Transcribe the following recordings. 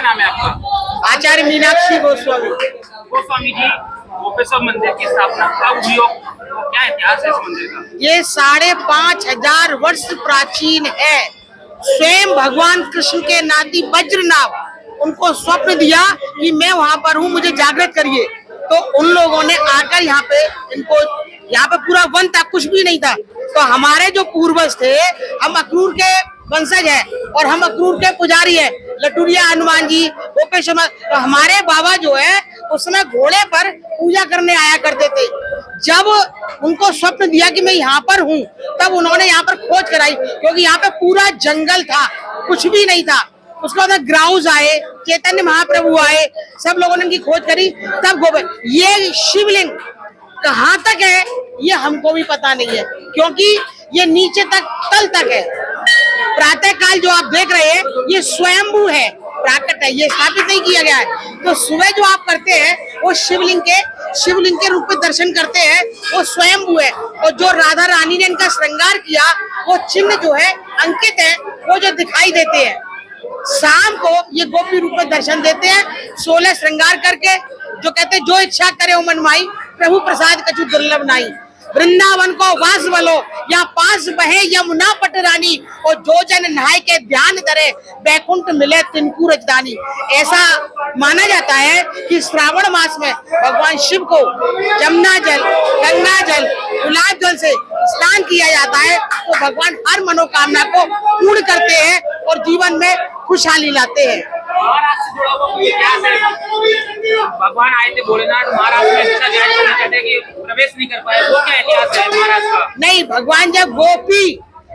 नाम है आपका? आचार्य मीनाक्षी गोस्वामी। गोस्वामी जी, गोपेश्वर मंदिर की स्थापना कब हुई और क्या इतिहास है इस मंदिर का? ये 5,500 वर्ष प्राचीन है। स्वयं भगवान कृष्ण के नाती वज्रनाभ, उनको स्वप्न दिया कि मैं वहां पर हूँ, मुझे जागृत करिए। तो उन लोगों ने आकर यहाँ पे इनको, यहाँ पे पूरा वन था, कुछ भी नहीं था। तो हमारे जो पूर्वज थे, हम अक्रूर के वंशज है और हम अक्रूर के पुजारी है, लटूरिया हनुमान जी, गोपेश्वर। तो हमारे बाबा जो है उस समय घोड़े पर पूजा करने आया करते थे। जब उनको स्वप्न दिया कि मैं यहाँ पर हूँ, तब उन्होंने यहाँ पर खोज कराई, क्योंकि यहाँ पे पूरा जंगल था, कुछ भी नहीं था। उसके बाद ग्राउज आए, चैतन्य महाप्रभु आए, सब लोगों ने इनकी खोज करी, तब ये शिवलिंग कहाँ तक है ये हमको भी पता नहीं है, क्योंकि ये नीचे तक तल तक है। प्रातः काल जो आप देख रहे हैं ये स्वयंभू है, प्राकट है, ये स्थापित नहीं किया गया है। तो सुबह जो आप करते हैं वो शिवलिंग के रूप में दर्शन करते हैं, वो स्वयंभू है। और जो राधा रानी ने इनका श्रृंगार किया, वो चिन्ह जो है अंकित है, वो जो दिखाई देते हैं। शाम को ये गोपी रूप में दर्शन देते हैं, 16 श्रृंगार करके, जो कहते हैं जो इच्छा करे हो मन माई, प्रभु प्रसाद कछु दुर्लभ नाई। वृंदावन को वास बलो, या पास बहे यमुना पट रानी, और जो जन नहाय के ध्यान धरे, बैकुंठ मिले तिनकू रजदानी। ऐसा माना जाता है कि श्रावण मास में भगवान शिव को जमुना जल, गंगा जल, गुलाब जल से स्नान किया जाता है, तो भगवान हर मनोकामना को पूर्ण करते हैं और जीवन में खुशहाली लाते हैं। महाराष्ट्र से जुड़ा हुआ इतिहास है। भगवान आए थे भोलेनाथ, महाराष्ट्र में अच्छा जायज करना चाहते हैं कि प्रवेश नहीं कर पाए, वो क्या इतिहास है महाराष्ट्र का? नहीं, भगवान जब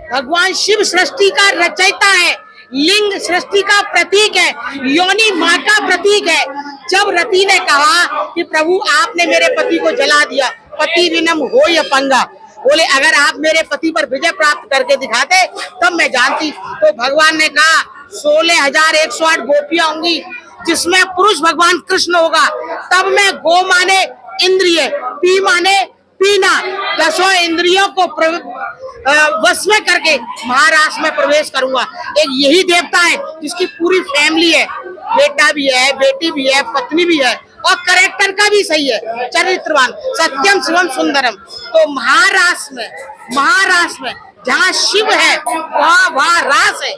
भगवान शिव सृष्टि का रचयिता है, लिंग सृष्टि का प्रतीक है, योनि माँ का प्रतीक है। जब रति ने कहा कि प्रभु आपने मेरे पति को जला दिया, पति विनम हो या पंगा, बोले अगर आप मेरे पति पर विजय प्राप्त करके दिखाते तब मैं जानती। तो भगवान ने कहा 16,108 गोपियां होंगी, जिसमें पुरुष भगवान कृष्ण होगा, तब मैं गो माने इंद्रिय, पी माने पीना, 10 इंद्रियों को वश में करके महाराष्ट्र में प्रवेश करूंगा। एक यही देवता है जिसकी पूरी फैमिली है, बेटा भी है, बेटी भी है, पत्नी भी है, और कैरेक्टर का भी सही है, चरित्रवान, सत्यम शिवम सुंदरम। तो महाराष्ट्र में जहाँ शिव है वहाँ रास है,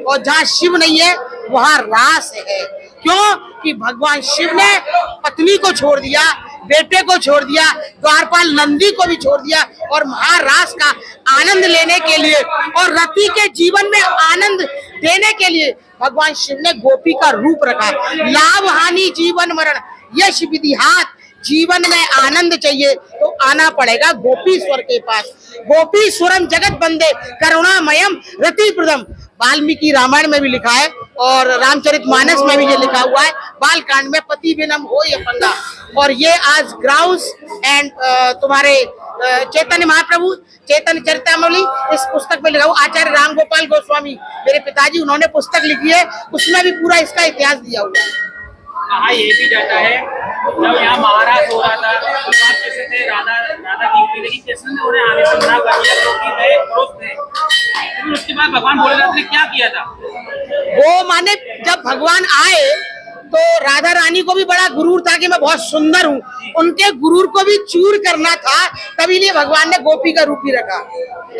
और जहाँ शिव नहीं है वहाँ रास है। क्यों? कि भगवान शिव ने पत्नी को छोड़ दिया, बेटे को छोड़ दिया, द्वारपाल नंदी को भी छोड़ दिया, और महारास का आनंद लेने के लिए और रति के जीवन में आनंद देने के लिए भगवान शिव ने गोपी का रूप रखा। लाभ हानि जीवन मरण यश विधिहात, जीवन में आनंद चाहिए तो आना पड़ेगा गोपीश्वर के पास। गोपीश्वरम जगत बंदे करुणामयम रति प्रदम, वाल्मीकि रामायण में भी लिखा है और रामचरितमानस में भी ये लिखा हुआ है, बालकांड में पति विनम हो या पंगा। और ये आज ग्राउस एंड तुम्हारे चैतन्य महाप्रभु चैतन्य चरितामणि इस पुस्तक में लिखा हुआ, आचार्य राम गोपाल गोस्वामी मेरे पिताजी, उन्होंने पुस्तक लिखी है, उसमें भी पूरा इसका इतिहास दिया हुआ है। कहा ये भी जाता है जब यहाँ महाराज हो रहा था तो कैसे थे राधा की, लेकिन कृष्ण ने उन्हें आने से मना कर दिया क्योंकि वे पुरुष थे। लेकिन उसके बाद भगवान भोलेनाथ ने क्या किया था? वो माने जब भगवान आए तो राधा रानी को भी बड़ा गुरूर था कि मैं बहुत सुंदर हूँ, उनके गुरूर को भी चूर करना था, तभी लिए भगवान ने गोपी का रूप ही रखा।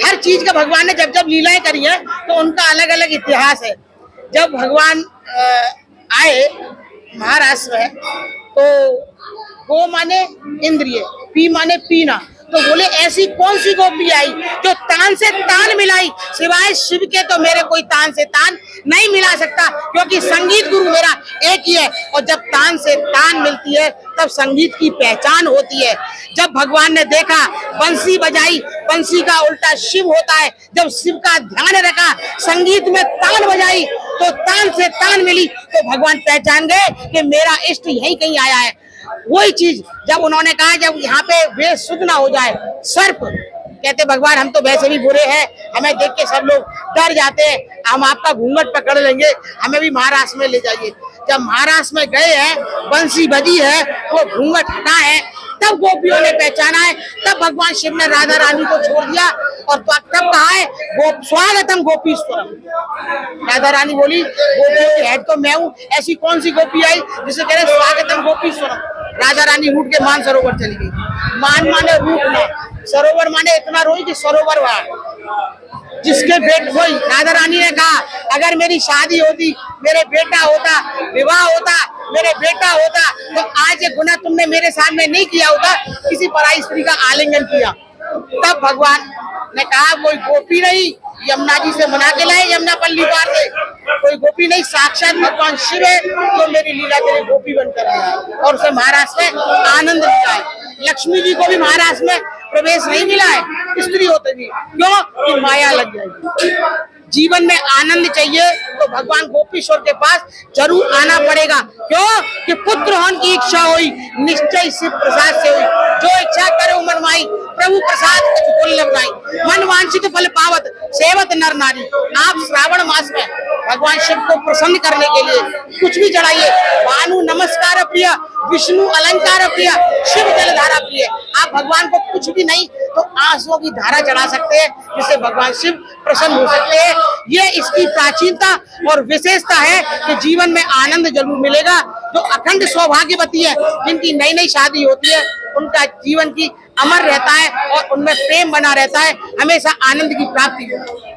हर चीज का भगवान ने जब जब लीलाएं करी है तो उनका अलग अलग इतिहास है। जब भगवान आए महाराष्ट्र में तो गो माने इंद्रिय, पी माने पीना, तो बोले ऐसी कौन सी गोपी आई जो तान से तान मिलाई, सिवाय शिव के तो मेरे कोई तान से तान नहीं मिला सकता, क्योंकि संगीत गुरु मेरा एक ही है। और जब तान से तान मिलती है तब संगीत की पहचान होती है। जब भगवान ने देखा बंसी बजाई, बंसी का उल्टा शिव होता है, जब शिव का ध्यान रखा, संगीत में तान बजाई तो तान से तान मिली, तो भगवान पहचान गए कि मेरा इष्ट यही कहीं आया है। वही चीज जब उन्होंने कहा जब यहाँ पे वेश शुद्ध ना हो जाए, सर्प कहते भगवान हम तो वैसे भी बुरे हैं, हमें देख के सब लोग डर जाते हैं, हम आपका घूंघट पकड़ लेंगे, हमें भी महाराष्ट्र में ले जाइए। जब महाराष्ट्र में गए हैं, बंसी बजी है, वो घूंघट हटा है, तब गोपियों ने पहचाना है, तब भगवान शिव ने राधा रानी को छोड़ दिया और तब कहा है स्वागतम गोपीश्वरम। राधा रानी बोली गोपियों की हेड तो मैं हूँ, ऐसी कौन सी गोपी आई जिसे कह रहे स्वागतम गोपीश्वरम। राधा रानी रूठ के मान सरोवर चली गई। मान माने रूठना, सरोवर माने इतना रोई कि सरोवर वहां जिसके बेटे वही राधा रानी ने कहा अगर मेरी शादी होती, मेरे बेटा होता, विवाह होता, मेरे बेटा होता, तो आज ये गुनाह तुमने मेरे सामने नहीं किया होता, किसी पराई स्त्री का आलिंगन किया। तब भगवान ने कहा कोई गोपी नहीं, यमुना जी से मना के लाए, यमुना पल्ली पार से कोई गोपी नहीं, साक्षात भगवान शिव है जो मेरी लीला के लिए गोपी बनकर आया और उसे महाराष्ट्र में आनंद मिला है। लक्ष्मी जी को भी महाराष्ट्र में प्रवेश नहीं मिला है स्त्री होते भी, क्यों कि माया लग जाएगी। जीवन में आनंद चाहिए तो भगवान गोपीश्वर के पास जरूर आना पड़ेगा। क्यों कि पुत्र होने की इच्छा हुई, निश्चय शिव प्रसाद से हुई, जो इच्छा करे मन माई, प्रभु प्रसाद कुछ दुर्लभ नहीं, मन वांछित फल पावत सेवत नर नारी। आप श्रावण मास में भगवान शिव को प्रसन्न करने के लिए कुछ भी चढ़ाइए, भानु नमस्कार प्रिय, विष्णु अलंकार प्रिय, शिव जलधारा प्रिय। आप भगवान को कुछ भी नहीं तो आंसुओं की धारा चढ़ा सकते हैं, जिससे भगवान शिव प्रसन्न हो सकते हैं। ये इसकी प्राचीनता और विशेषता है कि जीवन में आनंद जरूर मिलेगा। जो अखंड सौभाग्यवती है, जिनकी नई नई शादी होती है, उनका जीवन की अमर रहता है और उनमें प्रेम बना रहता है, हमेशा आनंद की प्राप्ति होती है।